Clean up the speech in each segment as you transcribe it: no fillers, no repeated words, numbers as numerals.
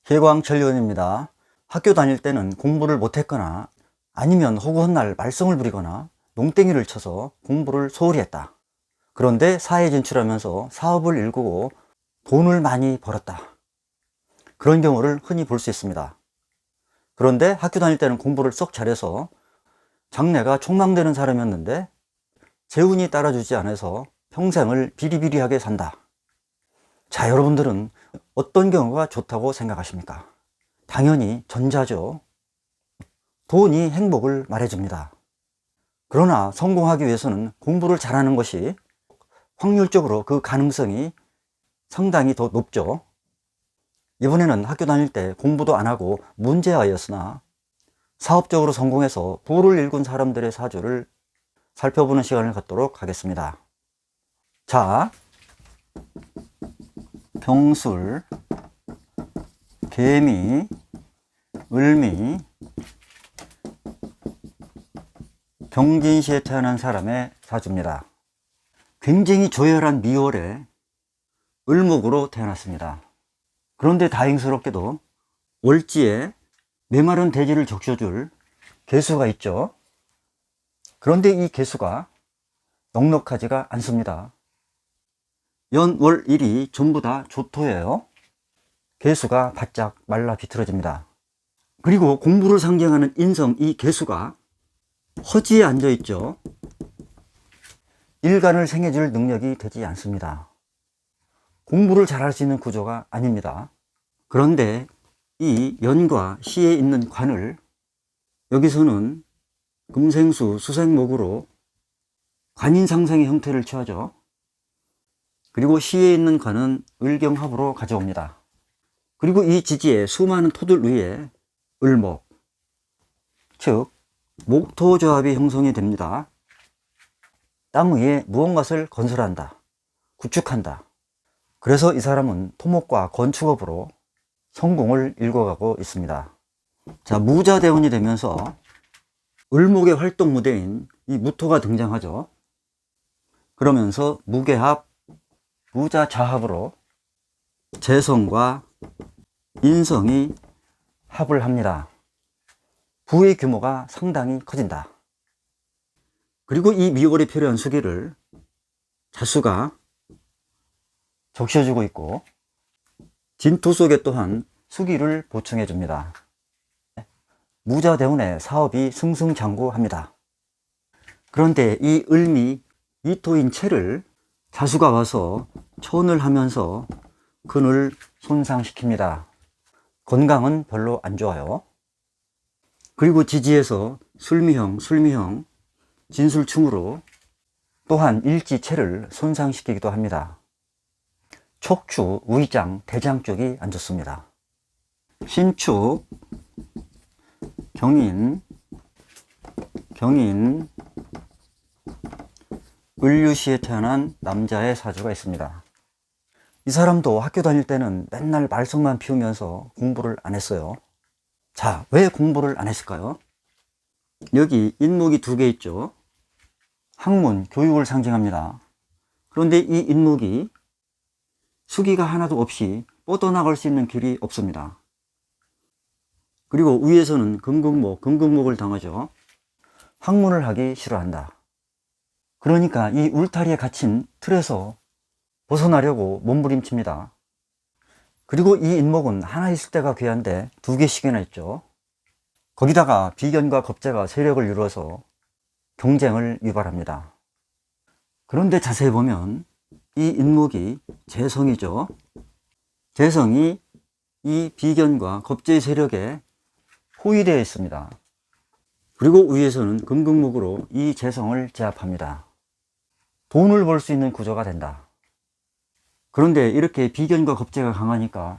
개광철 의원입니다. 학교 다닐 때는 공부를 못했거나 아니면 허구한 날 말썽을 부리거나 농땡이를 쳐서 공부를 소홀히 했다. 그런데 사회에 진출하면서 사업을 일구고 돈을 많이 벌었다. 그런 경우를 흔히 볼 수 있습니다. 그런데 학교 다닐 때는 공부를 썩 잘해서 장래가 촉망되는 사람이었는데 재운이 따라주지 않아서 평생을 비리비리하게 산다. 자, 여러분들은 어떤 경우가 좋다고 생각하십니까? 당연히 전자죠. 돈이 행복을 말해줍니다. 그러나 성공하기 위해서는 공부를 잘하는 것이 확률적으로 그 가능성이 상당히 더 높죠. 이번에는 학교 다닐 때 공부도 안 하고 문제아이였으나 사업적으로 성공해서 부를 일군 사람들의 사주를 살펴보는 시간을 갖도록 하겠습니다. 자, 병술, 개미, 을미, 경진시에 태어난 사람의 사주입니다. 굉장히 조열한 미월에 을목으로 태어났습니다. 그런데 다행스럽게도 월지에 메마른 대지를 적셔줄 개수가 있죠. 그런데 이 개수가 넉넉하지가 않습니다. 연, 월, 일이 전부 다 조토예요. 개수가 바짝 말라 비틀어집니다. 그리고 공부를 상징하는 인성 이 개수가 허지에 앉아 있죠. 일간을 생해줄 능력이 되지 않습니다. 공부를 잘할 수 있는 구조가 아닙니다. 그런데 이 연과 시에 있는 관을 여기서는 금생수 수생목으로 관인상생의 형태를 취하죠. 그리고 시에 있는 관은 을경합으로 가져옵니다. 그리고 이 지지에 수많은 토들 위에 을목, 즉 목토조합이 형성이 됩니다. 땅 위에 무언가를 건설한다, 구축한다. 그래서 이 사람은 토목과 건축업으로 성공을 일궈가고 있습니다. 자, 무자대운이 되면서 을목의 활동 무대인 이 무토가 등장하죠. 그러면서 무계합, 무자자합으로 재성과 인성이 합을 합니다. 부의 규모가 상당히 커진다. 그리고 이 미월에 필요한 수기를 자수가 적셔주고 있고 진토 속에 또한 수기를 보충해 줍니다. 무자대운의 사업이 승승장구합니다. 그런데 이 을미 이토인 채를 자수가 와서 천을 하면서 근을 손상시킵니다. 건강은 별로 안 좋아요. 그리고 지지에서 술미형, 진술충으로 또한 일지체를 손상시키기도 합니다. 척추, 위장, 대장 쪽이 안 좋습니다. 신축, 경인, 을유시에 태어난 남자의 사주가 있습니다. 이 사람도 학교 다닐 때는 맨날 말썽만 피우면서 공부를 안 했어요. 자, 왜 공부를 안 했을까요? 여기 인목이 2개 있죠. 학문, 교육을 상징합니다. 그런데 이 인목이 수기가 하나도 없이 뻗어나갈 수 있는 길이 없습니다. 그리고 위에서는 금극목을 당하죠. 학문을 하기 싫어한다. 그러니까 이 울타리에 갇힌 틀에서 벗어나려고 몸부림칩니다. 그리고 이 인목은 하나 있을 때가 귀한데 2개씩이나 있죠. 거기다가 비견과 겁재가 세력을 이루어서 경쟁을 유발합니다. 그런데 자세히 보면 이 인목이 재성이죠. 재성이 이 비견과 겁재의 세력에 호위되어 있습니다. 그리고 위에서는 금극목으로 이 재성을 제압합니다. 돈을 벌 수 있는 구조가 된다. 그런데 이렇게 비견과 겁재가 강하니까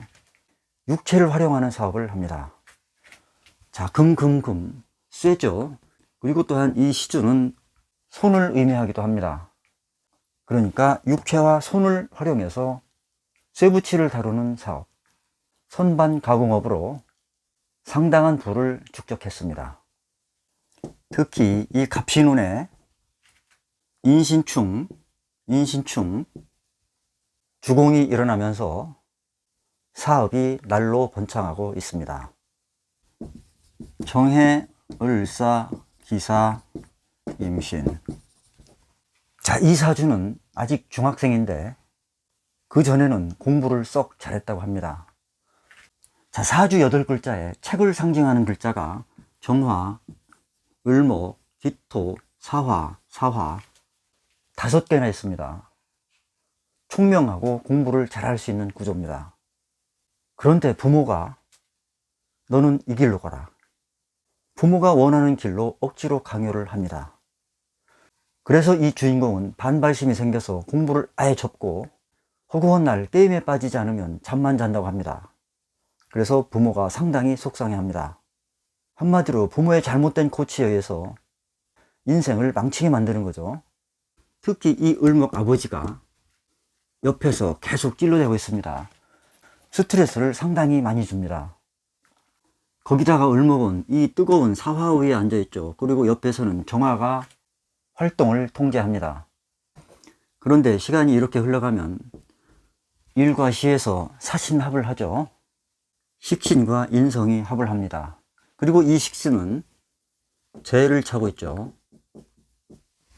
육체를 활용하는 사업을 합니다. 자, 쇠죠. 그리고 또한 이 시주는 손을 의미하기도 합니다. 그러니까 육체와 손을 활용해서 쇠붙이를 다루는 사업, 선반 가공업으로 상당한 부를 축적했습니다. 특히 이 갑신운에 인신충, 주공이 일어나면서 사업이 날로 번창하고 있습니다. 정해, 을사, 기사, 임신. 자, 이 사주는 아직 중학생인데 그 전에는 공부를 썩 잘했다고 합니다. 자, 사주 8글자에 책을 상징하는 글자가 정화, 을목, 기토, 사화 5개나 있습니다. 총명하고 공부를 잘할 수 있는 구조입니다. 그런데 부모가 너는 이 길로 가라, 부모가 원하는 길로 억지로 강요를 합니다. 그래서 이 주인공은 반발심이 생겨서 공부를 아예 접고 허구한 날 게임에 빠지지 않으면 잠만 잔다고 합니다. 그래서 부모가 상당히 속상해합니다. 한마디로 부모의 잘못된 코치에 의해서 인생을 망치게 만드는 거죠. 특히 이 을목 아버지가 옆에서 계속 찔러대고 있습니다. 스트레스를 상당히 많이 줍니다. 거기다가 을목은 이 뜨거운 사화 위에 앉아있죠. 그리고 옆에서는 정화가 활동을 통제합니다. 그런데 시간이 이렇게 흘러가면 일과 시에서 사신합을 하죠. 식신과 인성이 합을 합니다. 그리고 이 식신은 재를 차고 있죠.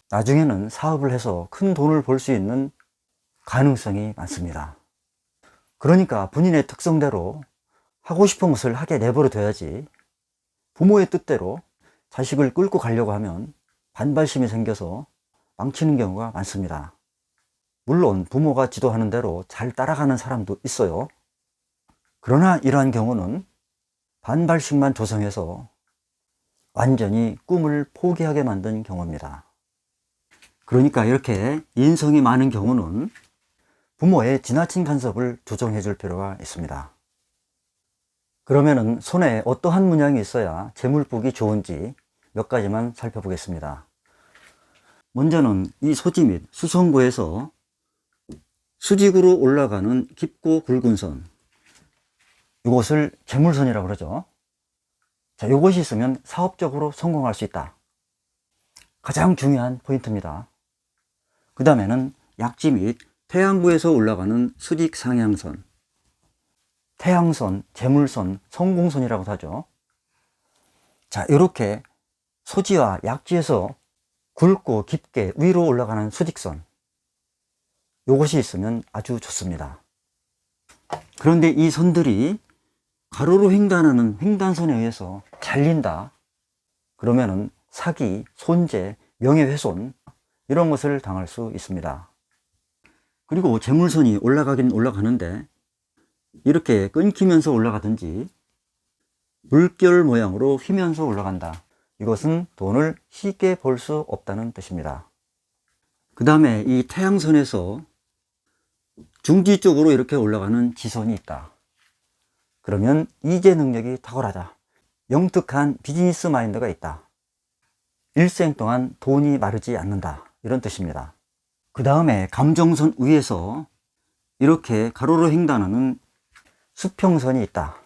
나중에는 사업을 해서 큰 돈을 벌 수 있는 가능성이 많습니다. 그러니까 본인의 특성대로 하고 싶은 것을 하게 내버려 둬야지, 부모의 뜻대로 자식을 끌고 가려고 하면 반발심이 생겨서 망치는 경우가 많습니다. 물론 부모가 지도하는 대로 잘 따라가는 사람도 있어요. 그러나 이러한 경우는 반발심만 조성해서 완전히 꿈을 포기하게 만든 경우입니다. 그러니까 이렇게 인성이 많은 경우는 부모의 지나친 간섭을 조정해 줄 필요가 있습니다. 그러면은 손에 어떠한 문양이 있어야 재물복이 좋은지 몇 가지만 살펴보겠습니다. 먼저는 이 소지 및 수성부에서 수직으로 올라가는 깊고 굵은 선, 이것을 재물선이라고 그러죠. 자, 이것이 있으면 사업적으로 성공할 수 있다. 가장 중요한 포인트입니다. 그 다음에는 약지 및 태양부에서 올라가는 수직 상향선, 태양선, 재물선, 성공선이라고 하죠. 자, 이렇게 소지와 약지에서 굵고 깊게 위로 올라가는 수직선, 이것이 있으면 아주 좋습니다. 그런데 이 선들이 가로로 횡단하는 횡단선에 의해서 잘린다, 그러면은 사기, 손재, 명예훼손, 이런 것을 당할 수 있습니다. 그리고 재물선이 올라가긴 올라가는데 이렇게 끊기면서 올라가든지 물결 모양으로 휘면서 올라간다, 이것은 돈을 쉽게 벌 수 없다는 뜻입니다. 그 다음에 이 태양선에서 중지 쪽으로 이렇게 올라가는 지선이 있다. 그러면 이재 능력이 탁월하다, 영특한 비즈니스 마인드가 있다, 일생 동안 돈이 마르지 않는다, 이런 뜻입니다. 그 다음에 감정선 위에서 이렇게 가로로 횡단하는 수평선이 있다.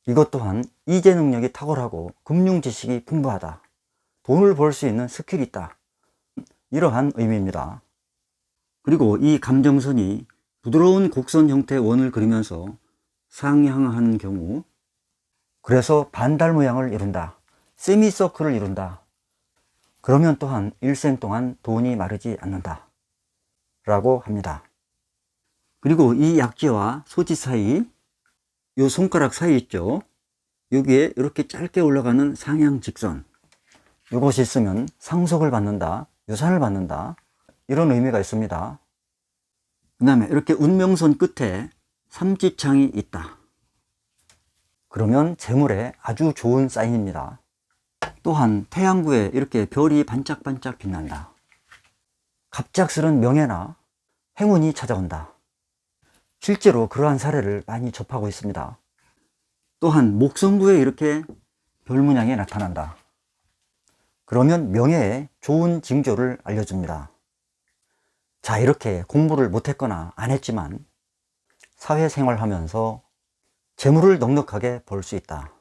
이것 또한 이재 능력이 탁월하고 금융 지식이 풍부하다, 돈을 벌 수 있는 스킬이 있다, 이러한 의미입니다. 그리고 이 감정선이 부드러운 곡선 형태의 원을 그리면서 상향한 경우, 그래서 반달 모양을 이룬다, 세미서클을 이룬다, 그러면 또한 일생 동안 돈이 마르지 않는다 라고 합니다. 그리고 이 약지와 소지 사이, 요 손가락 사이 있죠, 여기에 이렇게 짧게 올라가는 상향 직선, 이것이 있으면 상속을 받는다, 유산을 받는다, 이런 의미가 있습니다. 그 다음에 이렇게 운명선 끝에 삼지창이 있다. 그러면 재물에 아주 좋은 사인입니다. 또한 태양부에 이렇게 별이 반짝반짝 빛난다. 갑작스런 명예나 행운이 찾아온다. 실제로 그러한 사례를 많이 접하고 있습니다. 또한 목성부에 이렇게 별 문양이 나타난다. 그러면 명예에 좋은 징조를 알려줍니다. 자, 이렇게 공부를 못했거나 안 했지만 사회생활 하면서 재물을 넉넉하게 벌 수 있다.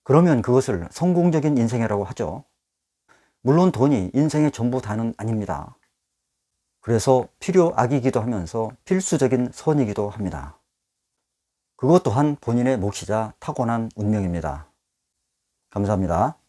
그러면 그것을 성공적인 인생이라고 하죠. 물론 돈이 인생의 전부 다는 아닙니다. 그래서 필요악이기도 하면서 필수적인 선이기도 합니다. 그것 또한 본인의 몫이자 타고난 운명입니다. 감사합니다.